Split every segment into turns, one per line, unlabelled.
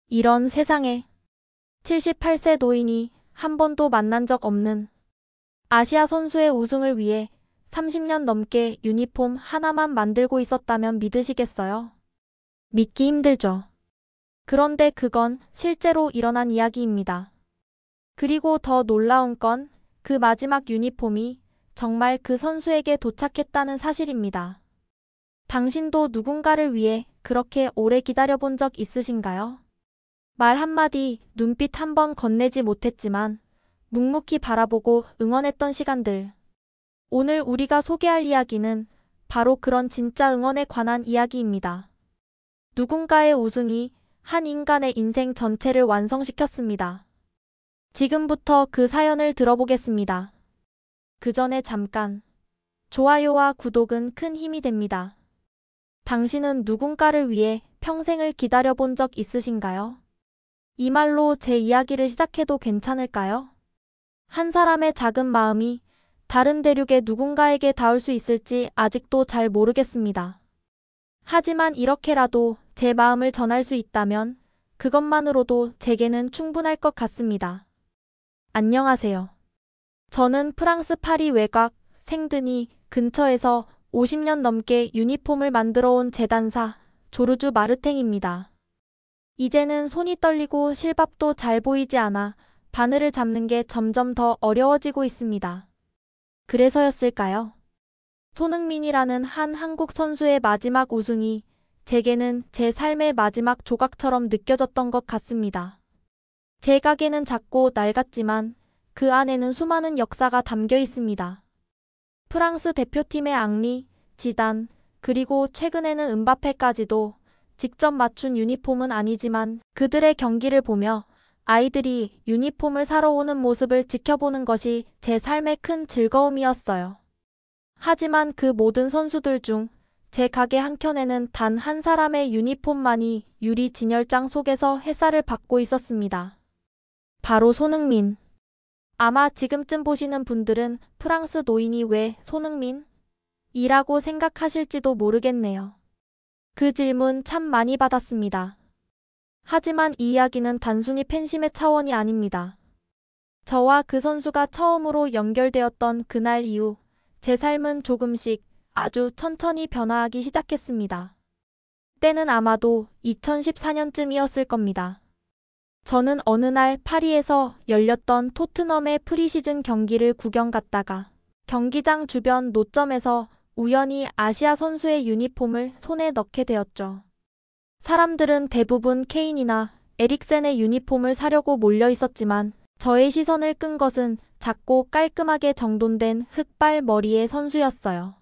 이런 세상에 78세 노인이 한 번도 만난 적 없는 아시아 선수의 우승을 위해 30년 넘게 유니폼 하나만 만들고 있었다면 믿으시겠어요? 믿기 힘들죠. 그런데 그건 실제로 일어난 이야기입니다. 그리고 더 놀라운 건 그 마지막 유니폼이 정말 그 선수에게 도착했다는 사실입니다. 당신도 누군가를 위해 그렇게 오래 기다려본 적 있으신가요? 말 한마디, 눈빛 한 번 건네지 못했지만 묵묵히 바라보고 응원했던 시간들. 오늘 우리가 소개할 이야기는 바로 그런 진짜 응원에 관한 이야기입니다. 누군가의 우승이 한 인간의 인생 전체를 완성시켰습니다. 지금부터 그 사연을 들어보겠습니다. 그 전에 잠깐. 좋아요와 구독은 큰 힘이 됩니다. 당신은 누군가를 위해 평생을 기다려본 적 있으신가요? 이 말로 제 이야기를 시작해도 괜찮을까요? 한 사람의 작은 마음이 다른 대륙의 누군가에게 닿을 수 있을지 아직도 잘 모르겠습니다. 하지만 이렇게라도 제 마음을 전할 수 있다면 그것만으로도 제게는 충분할 것 같습니다. 안녕하세요. 저는 프랑스 파리 외곽 생드니 근처에서 50년 넘게 유니폼을 만들어 온 재단사 조르주 마르탱입니다. 이제는 손이 떨리고 실밥도 잘 보이지 않아 바늘을 잡는 게 점점 더 어려워지고 있습니다. 그래서였을까요? 손흥민이라는 한 한국 선수의 마지막 우승이 제게는 제 삶의 마지막 조각처럼 느껴졌던 것 같습니다. 제 가게는 작고 낡았지만 그 안에는 수많은 역사가 담겨 있습니다. 프랑스 대표팀의 앙리, 지단, 그리고 최근에는 음바페까지도 직접 맞춘 유니폼은 아니지만 그들의 경기를 보며 아이들이 유니폼을 사러 오는 모습을 지켜보는 것이 제 삶의 큰 즐거움이었어요. 하지만 그 모든 선수들 중 제 가게 한켠에는 단 한 사람의 유니폼만이 유리 진열장 속에서 햇살을 받고 있었습니다. 바로 손흥민. 아마 지금쯤 보시는 분들은 프랑스 노인이 왜 손흥민? 이라고 생각하실지도 모르겠네요. 그 질문 참 많이 받았습니다. 하지만 이 이야기는 단순히 팬심의 차원이 아닙니다. 저와 그 선수가 처음으로 연결되었던 그날 이후 제 삶은 조금씩 아주 천천히 변화하기 시작했습니다. 때는 아마도 2014년쯤이었을 겁니다. 저는 어느 날 파리에서 열렸던 토트넘의 프리시즌 경기를 구경 갔다가 경기장 주변 노점에서 우연히 아시아 선수의 유니폼을 손에 넣게 되었죠. 사람들은 대부분 케인이나 에릭센의 유니폼을 사려고 몰려 있었지만 저의 시선을 끈 것은 작고 깔끔하게 정돈된 흑발 머리의 선수였어요.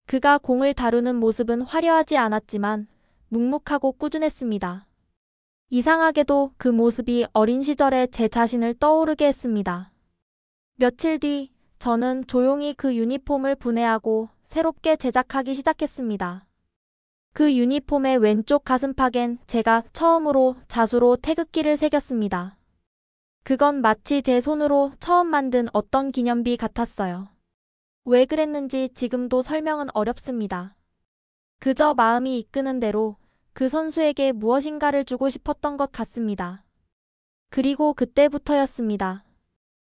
그가 공을 다루는 모습은 화려하지 않았지만 묵묵하고 꾸준했습니다. 이상하게도 그 모습이 어린 시절의 제 자신을 떠오르게 했습니다. 며칠 뒤 저는 조용히 그 유니폼을 분해하고 새롭게 제작하기 시작했습니다. 그 유니폼의 왼쪽 가슴팍엔 제가 처음으로 자수로 태극기를 새겼습니다. 그건 마치 제 손으로 처음 만든 어떤 기념비 같았어요. 왜 그랬는지 지금도 설명은 어렵습니다. 그저 마음이 이끄는 대로 그 선수에게 무엇인가를 주고 싶었던 것 같습니다. 그리고 그때부터였습니다.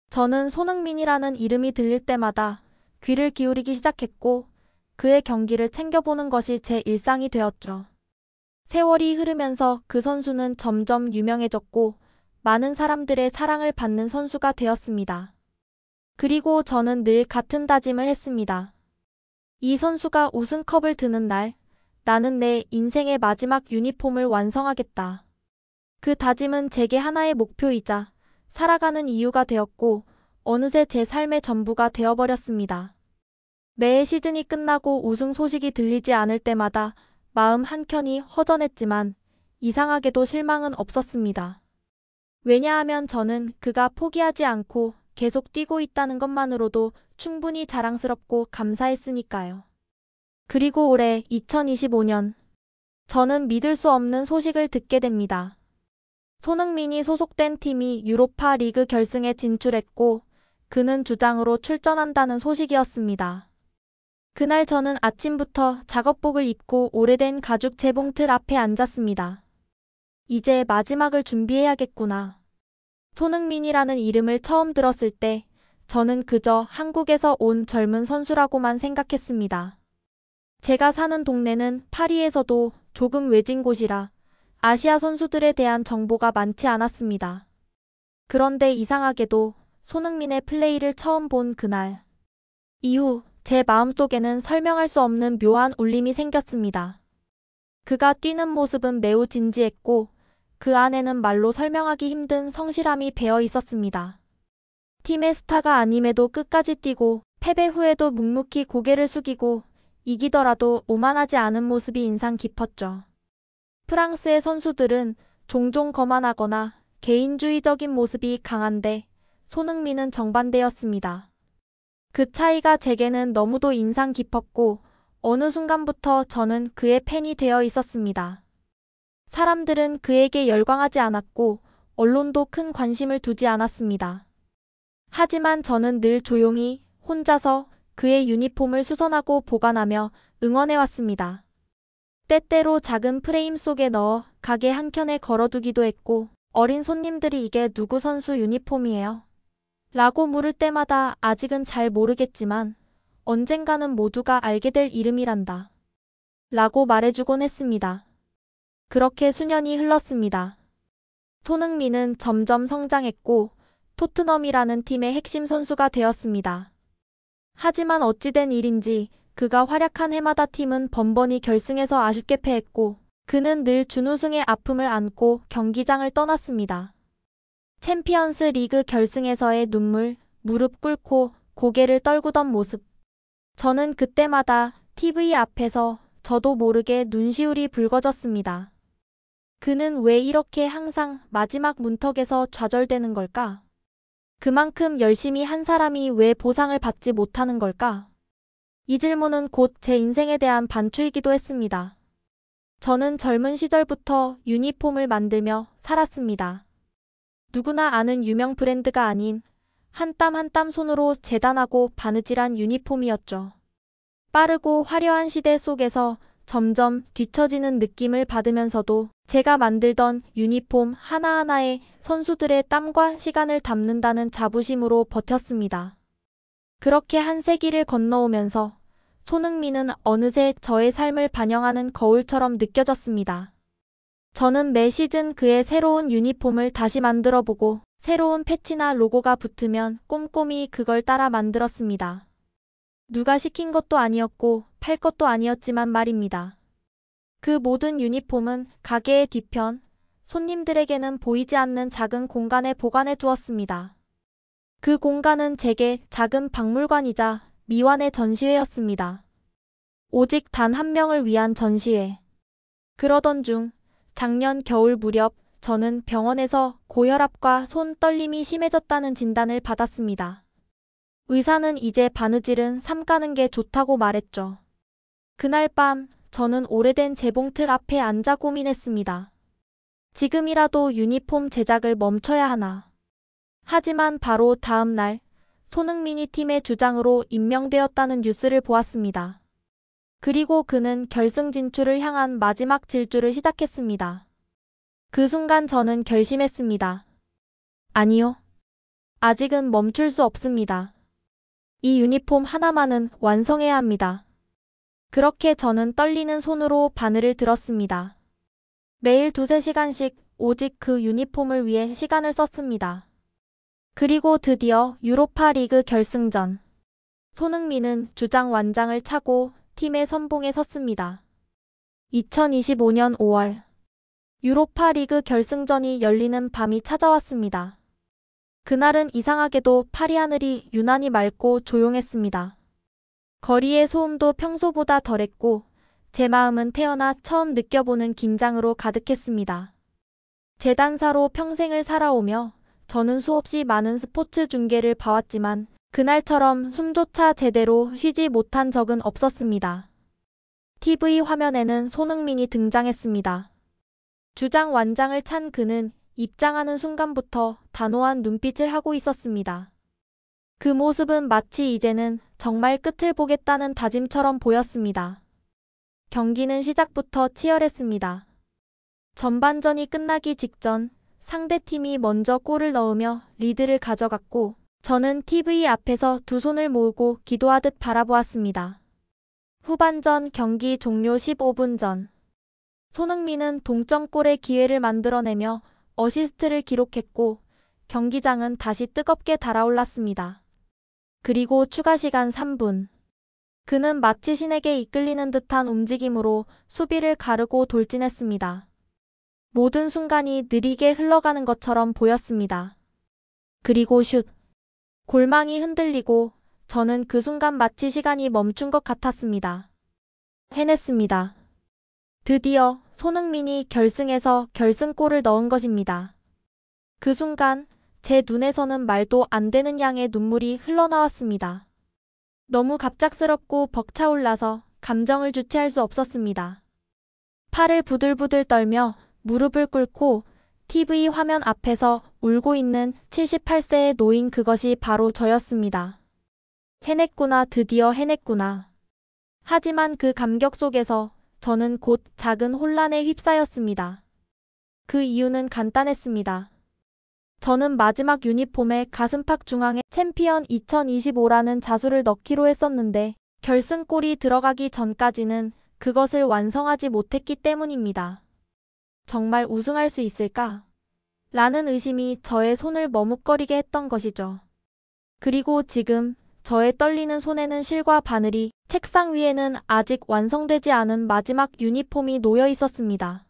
저는 손흥민이라는 이름이 들릴 때마다 귀를 기울이기 시작했고 그의 경기를 챙겨보는 것이 제 일상이 되었죠. 세월이 흐르면서 그 선수는 점점 유명해졌고 많은 사람들의 사랑을 받는 선수가 되었습니다. 그리고 저는 늘 같은 다짐을 했습니다. 이 선수가 우승컵을 드는 날, 나는 내 인생의 마지막 유니폼을 완성하겠다. 그 다짐은 제게 하나의 목표이자 살아가는 이유가 되었고 어느새 제 삶의 전부가 되어버렸습니다. 매 시즌이 끝나고 우승 소식이 들리지 않을 때마다 마음 한켠이 허전했지만 이상하게도 실망은 없었습니다. 왜냐하면 저는 그가 포기하지 않고 계속 뛰고 있다는 것만으로도 충분히 자랑스럽고 감사했으니까요. 그리고 올해 2025년, 저는 믿을 수 없는 소식을 듣게 됩니다. 손흥민이 소속된 팀이 유로파 리그 결승에 진출했고 그는 주장으로 출전한다는 소식이었습니다. 그날 저는 아침부터 작업복을 입고 오래된 가죽 재봉틀 앞에 앉았습니다. 이제 마지막을 준비해야겠구나. 손흥민이라는 이름을 처음 들었을 때 저는 그저 한국에서 온 젊은 선수라고만 생각했습니다. 제가 사는 동네는 파리에서도 조금 외진 곳이라 아시아 선수들에 대한 정보가 많지 않았습니다. 그런데 이상하게도 손흥민의 플레이를 처음 본 그날 이후 제 마음속에는 설명할 수 없는 묘한 울림이 생겼습니다. 그가 뛰는 모습은 매우 진지했고 그 안에는 말로 설명하기 힘든 성실함이 배어 있었습니다. 팀의 스타가 아님에도 끝까지 뛰고 패배 후에도 묵묵히 고개를 숙이고 이기더라도 오만하지 않은 모습이 인상 깊었죠. 프랑스의 선수들은 종종 거만하거나 개인주의적인 모습이 강한데 손흥민은 정반대였습니다. 그 차이가 제게는 너무도 인상 깊었고 어느 순간부터 저는 그의 팬이 되어 있었습니다. 사람들은 그에게 열광하지 않았고 언론도 큰 관심을 두지 않았습니다. 하지만 저는 늘 조용히 혼자서 그의 유니폼을 수선하고 보관하며 응원해왔습니다. 때때로 작은 프레임 속에 넣어 가게 한켠에 걸어두기도 했고 어린 손님들이 이게 누구 선수 유니폼이에요? 라고 물을 때마다 아직은 잘 모르겠지만 언젠가는 모두가 알게 될 이름이란다. 라고 말해주곤 했습니다. 그렇게 수년이 흘렀습니다. 손흥민은 점점 성장했고 토트넘이라는 팀의 핵심 선수가 되었습니다. 하지만 어찌된 일인지 그가 활약한 해마다 팀은 번번이 결승에서 아쉽게 패했고 그는 늘 준우승의 아픔을 안고 경기장을 떠났습니다. 챔피언스 리그 결승에서의 눈물, 무릎 꿇고 고개를 떨구던 모습. 저는 그때마다 TV 앞에서 저도 모르게 눈시울이 붉어졌습니다. 그는 왜 이렇게 항상 마지막 문턱에서 좌절되는 걸까? 그만큼 열심히 한 사람이 왜 보상을 받지 못하는 걸까? 이 질문은 곧 제 인생에 대한 반추이기도 했습니다. 저는 젊은 시절부터 유니폼을 만들며 살았습니다. 누구나 아는 유명 브랜드가 아닌 한 땀 한 땀 손으로 재단하고 바느질한 유니폼이었죠. 빠르고 화려한 시대 속에서 점점 뒤처지는 느낌을 받으면서도 제가 만들던 유니폼 하나하나에 선수들의 땀과 시간을 담는다는 자부심으로 버텼습니다. 그렇게 한 세기를 건너오면서 손흥민은 어느새 저의 삶을 반영하는 거울처럼 느껴졌습니다. 저는 매 시즌 그의 새로운 유니폼을 다시 만들어보고 새로운 패치나 로고가 붙으면 꼼꼼히 그걸 따라 만들었습니다. 누가 시킨 것도 아니었고 팔 것도 아니었지만 말입니다. 그 모든 유니폼은 가게의 뒤편, 손님들에게는 보이지 않는 작은 공간에 보관해 두었습니다. 그 공간은 제게 작은 박물관이자 미완의 전시회였습니다. 오직 단 한 명을 위한 전시회. 그러던 중 작년 겨울 무렵 저는 병원에서 고혈압과 손 떨림이 심해졌다는 진단을 받았습니다. 의사는 이제 바느질은 삼가는 게 좋다고 말했죠. 그날 밤 저는 오래된 재봉틀 앞에 앉아 고민했습니다. 지금이라도 유니폼 제작을 멈춰야 하나. 하지만 바로 다음 날 손흥민이 팀의 주장으로 임명되었다는 뉴스를 보았습니다. 그리고 그는 결승 진출을 향한 마지막 질주를 시작했습니다. 그 순간 저는 결심했습니다. 아니요. 아직은 멈출 수 없습니다. 이 유니폼 하나만은 완성해야 합니다. 그렇게 저는 떨리는 손으로 바늘을 들었습니다. 매일 2~3시간씩 오직 그 유니폼을 위해 시간을 썼습니다. 그리고 드디어 유로파 리그 결승전. 손흥민은 주장 완장을 차고 팀의 선봉에 섰습니다. 2025년 5월 유로파 리그 결승전이 열리는 밤이 찾아왔습니다. 그날은 이상하게도 파리 하늘이 유난히 맑고 조용했습니다. 거리의 소음도 평소보다 덜했고 제 마음은 태어나 처음 느껴보는 긴장으로 가득했습니다. 재단사로 평생을 살아오며 저는 수없이 많은 스포츠 중계를 봐왔지만 그날처럼 숨조차 제대로 쉬지 못한 적은 없었습니다. TV 화면에는 손흥민이 등장했습니다. 주장 완장을 찬 그는 입장하는 순간부터 단호한 눈빛을 하고 있었습니다. 그 모습은 마치 이제는 정말 끝을 보겠다는 다짐처럼 보였습니다. 경기는 시작부터 치열했습니다. 전반전이 끝나기 직전 상대팀이 먼저 골을 넣으며 리드를 가져갔고 저는 TV 앞에서 두 손을 모으고 기도하듯 바라보았습니다. 후반전 경기 종료 15분 전 손흥민은 동점골의 기회를 만들어내며 어시스트를 기록했고 경기장은 다시 뜨겁게 달아올랐습니다. 그리고 추가 시간 3분. 그는 마치 신에게 이끌리는 듯한 움직임으로 수비를 가르고 돌진했습니다. 모든 순간이 느리게 흘러가는 것처럼 보였습니다. 그리고 슛. 골망이 흔들리고 저는 그 순간 마치 시간이 멈춘 것 같았습니다. 해냈습니다. 드디어 손흥민이 결승에서 결승골을 넣은 것입니다. 그 순간 제 눈에서는 말도 안 되는 양의 눈물이 흘러나왔습니다. 너무 갑작스럽고 벅차올라서 감정을 주체할 수 없었습니다. 팔을 부들부들 떨며 무릎을 꿇고 TV 화면 앞에서 울고 있는 78세의 노인, 그것이 바로 저였습니다. 해냈구나, 드디어 해냈구나. 하지만 그 감격 속에서 저는 곧 작은 혼란에 휩싸였습니다. 그 이유는 간단했습니다. 저는 마지막 유니폼의 가슴팍 중앙에 챔피언 2025라는 자수를 넣기로 했었는데 결승골이 들어가기 전까지는 그것을 완성하지 못했기 때문입니다. 정말 우승할 수 있을까? 라는 의심이 저의 손을 머뭇거리게 했던 것이죠. 그리고 지금 저의 떨리는 손에는 실과 바늘이, 책상 위에는 아직 완성되지 않은 마지막 유니폼이 놓여 있었습니다.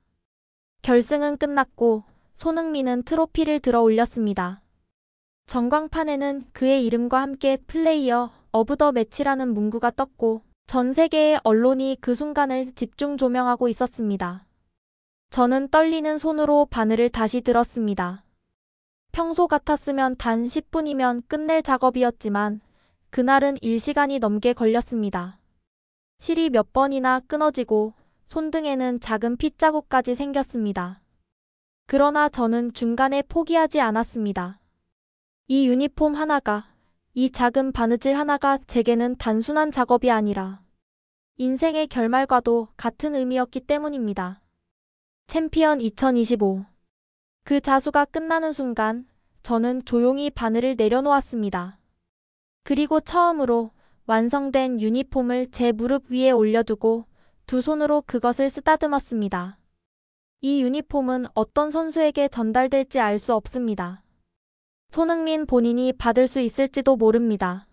결승은 끝났고 손흥민은 트로피를 들어 올렸습니다. 전광판에는 그의 이름과 함께 플레이어 오브 더 매치라는 문구가 떴고 전 세계의 언론이 그 순간을 집중 조명하고 있었습니다. 저는 떨리는 손으로 바늘을 다시 들었습니다. 평소 같았으면 단 10분이면 끝낼 작업이었지만 그날은 1시간이 넘게 걸렸습니다. 실이 몇 번이나 끊어지고 손등에는 작은 핏자국까지 생겼습니다. 그러나 저는 중간에 포기하지 않았습니다. 이 유니폼 하나가, 이 작은 바느질 하나가 제게는 단순한 작업이 아니라 인생의 결말과도 같은 의미였기 때문입니다. 챔피언 2025. 그 자수가 끝나는 순간 저는 조용히 바늘을 내려놓았습니다. 그리고 처음으로 완성된 유니폼을 제 무릎 위에 올려두고 두 손으로 그것을 쓰다듬었습니다. 이 유니폼은 어떤 선수에게 전달될지 알 수 없습니다. 손흥민 본인이 받을 수 있을지도 모릅니다.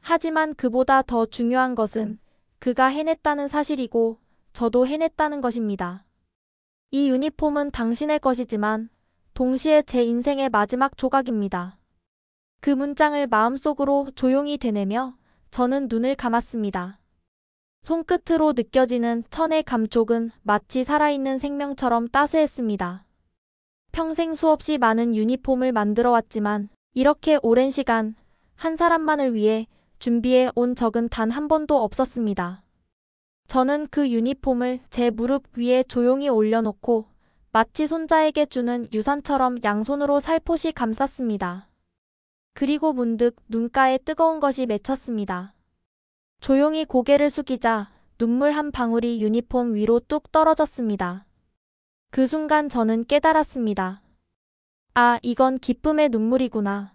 하지만 그보다 더 중요한 것은 그가 해냈다는 사실이고 저도 해냈다는 것입니다. 이 유니폼은 당신의 것이지만 동시에 제 인생의 마지막 조각입니다. 그 문장을 마음속으로 조용히 되뇌며 저는 눈을 감았습니다. 손끝으로 느껴지는 천의 감촉은 마치 살아있는 생명처럼 따스했습니다. 평생 수없이 많은 유니폼을 만들어 왔지만 이렇게 오랜 시간 한 사람만을 위해 준비해 온 적은 단 한 번도 없었습니다. 저는 그 유니폼을 제 무릎 위에 조용히 올려놓고 마치 손자에게 주는 유산처럼 양손으로 살포시 감쌌습니다. 그리고 문득 눈가에 뜨거운 것이 맺혔습니다. 조용히 고개를 숙이자 눈물 한 방울이 유니폼 위로 뚝 떨어졌습니다. 그 순간 저는 깨달았습니다. 아, 이건 기쁨의 눈물이구나.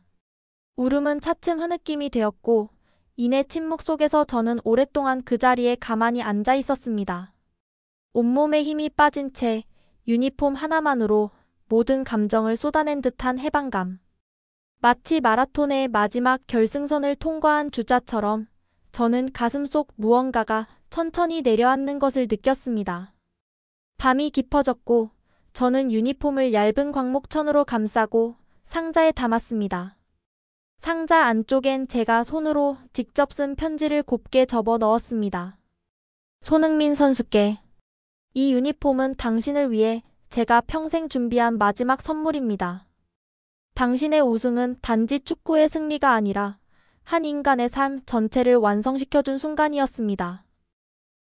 울음은 차츰 흐느낌이 되었고 이내 침묵 속에서 저는 오랫동안 그 자리에 가만히 앉아 있었습니다. 온몸에 힘이 빠진 채 유니폼 하나만으로 모든 감정을 쏟아낸 듯한 해방감. 마치 마라톤의 마지막 결승선을 통과한 주자처럼 저는 가슴속 무언가가 천천히 내려앉는 것을 느꼈습니다. 밤이 깊어졌고 저는 유니폼을 얇은 광목천으로 감싸고 상자에 담았습니다. 상자 안쪽엔 제가 손으로 직접 쓴 편지를 곱게 접어 넣었습니다. 손흥민 선수께, 이 유니폼은 당신을 위해 제가 평생 준비한 마지막 선물입니다. 당신의 우승은 단지 축구의 승리가 아니라 한 인간의 삶 전체를 완성시켜준 순간이었습니다.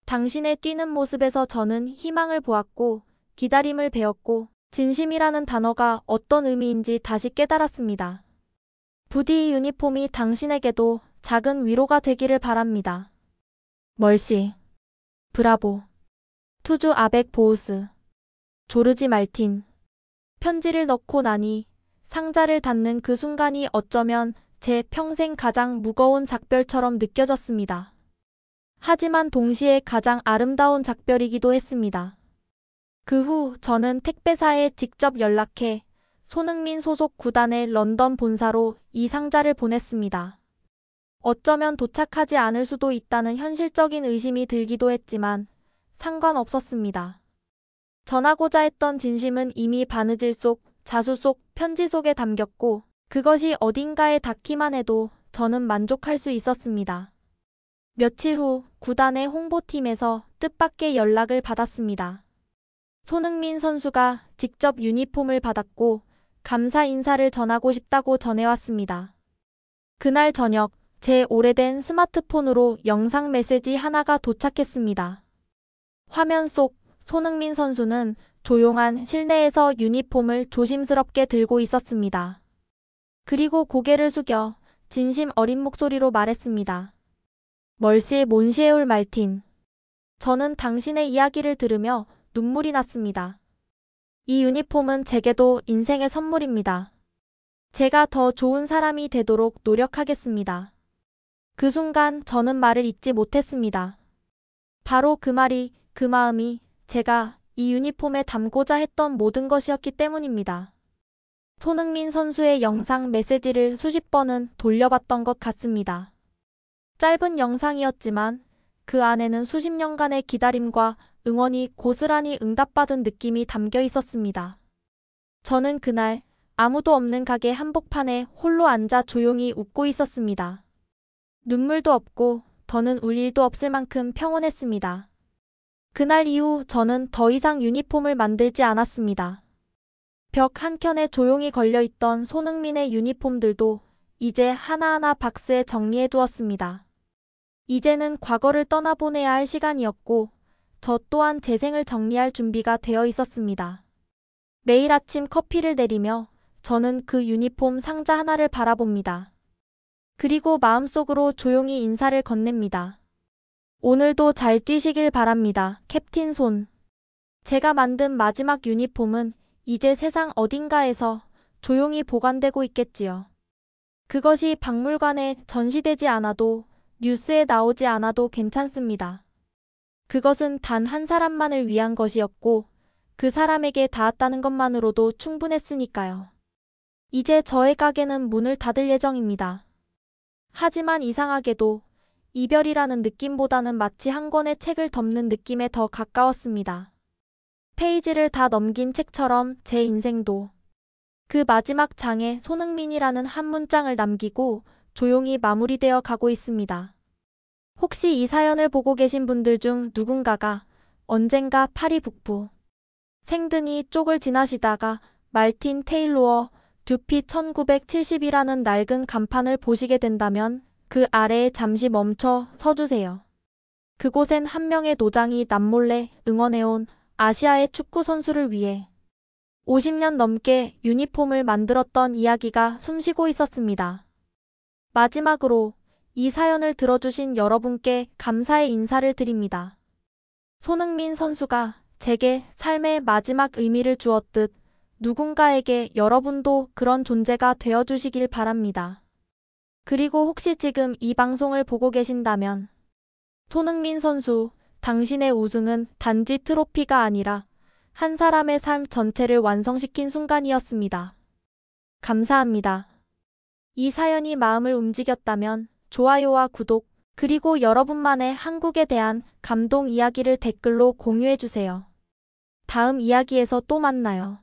당신의 뛰는 모습에서 저는 희망을 보았고 기다림을 배웠고 진심이라는 단어가 어떤 의미인지 다시 깨달았습니다. 부디 이 유니폼이 당신에게도 작은 위로가 되기를 바랍니다. 멀시. 브라보. 투주 아벡 보우스. 조르지 말틴. 편지를 넣고 나니 상자를 닫는 그 순간이 어쩌면 제 평생 가장 무거운 작별처럼 느껴졌습니다. 하지만 동시에 가장 아름다운 작별이기도 했습니다. 그 후 저는 택배사에 직접 연락해 손흥민 소속 구단의 런던 본사로 이 상자를 보냈습니다. 어쩌면 도착하지 않을 수도 있다는 현실적인 의심이 들기도 했지만 상관없었습니다. 전하고자 했던 진심은 이미 바느질 속, 자수 속, 편지 속에 담겼고 그것이 어딘가에 닿기만 해도 저는 만족할 수 있었습니다. 며칠 후 구단의 홍보팀에서 뜻밖의 연락을 받았습니다. 손흥민 선수가 직접 유니폼을 받았고 감사 인사를 전하고 싶다고 전해왔습니다. 그날 저녁 제 오래된 스마트폰으로 영상 메시지 하나가 도착했습니다. 화면 속 손흥민 선수는 조용한 실내에서 유니폼을 조심스럽게 들고 있었습니다. 그리고 고개를 숙여 진심 어린 목소리로 말했습니다. 멀시 몬시에울 말틴. 저는 당신의 이야기를 들으며 눈물이 났습니다. 이 유니폼은 제게도 인생의 선물입니다. 제가 더 좋은 사람이 되도록 노력하겠습니다. 그 순간 저는 말을 잇지 못했습니다. 바로 그 말이, 그 마음이 제가 이 유니폼에 담고자 했던 모든 것이었기 때문입니다. 손흥민 선수의 영상 메시지를 수십 번은 돌려봤던 것 같습니다. 짧은 영상이었지만 그 안에는 수십 년간의 기다림과 응원이 고스란히 응답받은 느낌이 담겨 있었습니다. 저는 그날 아무도 없는 가게 한복판에 홀로 앉아 조용히 웃고 있었습니다. 눈물도 없고 더는 울 일도 없을 만큼 평온했습니다. 그날 이후 저는 더 이상 유니폼을 만들지 않았습니다. 벽 한켠에 조용히 걸려있던 손흥민의 유니폼들도 이제 하나하나 박스에 정리해 두었습니다. 이제는 과거를 떠나보내야 할 시간이었고 저 또한 제 생을 정리할 준비가 되어 있었습니다. 매일 아침 커피를 내리며 저는 그 유니폼 상자 하나를 바라봅니다. 그리고 마음속으로 조용히 인사를 건넵니다. 오늘도 잘 뛰시길 바랍니다. 캡틴 손. 제가 만든 마지막 유니폼은 이제 세상 어딘가에서 조용히 보관되고 있겠지요. 그것이 박물관에 전시되지 않아도 뉴스에 나오지 않아도 괜찮습니다. 그것은 단 한 사람만을 위한 것이었고 그 사람에게 닿았다는 것만으로도 충분했으니까요. 이제 저의 가게는 문을 닫을 예정입니다. 하지만 이상하게도 이별이라는 느낌보다는 마치 한 권의 책을 덮는 느낌에 더 가까웠습니다. 페이지를 다 넘긴 책처럼 제 인생도 그 마지막 장에 손흥민이라는 한 문장을 남기고 조용히 마무리되어 가고 있습니다. 혹시 이 사연을 보고 계신 분들 중 누군가가 언젠가 파리 북부 생드니 쪽을 지나시다가 말틴 테일로어 듀피 1970이라는 낡은 간판을 보시게 된다면 그 아래에 잠시 멈춰 서주세요. 그곳엔 한 명의 노장이 남몰래 응원해온 아시아의 축구 선수를 위해 50년 넘게 유니폼을 만들었던 이야기가 숨쉬고 있었습니다. 마지막으로 이 사연을 들어주신 여러분께 감사의 인사를 드립니다. 손흥민 선수가 제게 삶의 마지막 의미를 주었듯 누군가에게 여러분도 그런 존재가 되어주시길 바랍니다. 그리고 혹시 지금 이 방송을 보고 계신다면 손흥민 선수, 당신의 우승은 단지 트로피가 아니라 한 사람의 삶 전체를 완성시킨 순간이었습니다. 감사합니다. 이 사연이 마음을 움직였다면 좋아요와 구독, 그리고 여러분만의 한국에 대한 감동 이야기를 댓글로 공유해주세요. 다음 이야기에서 또 만나요.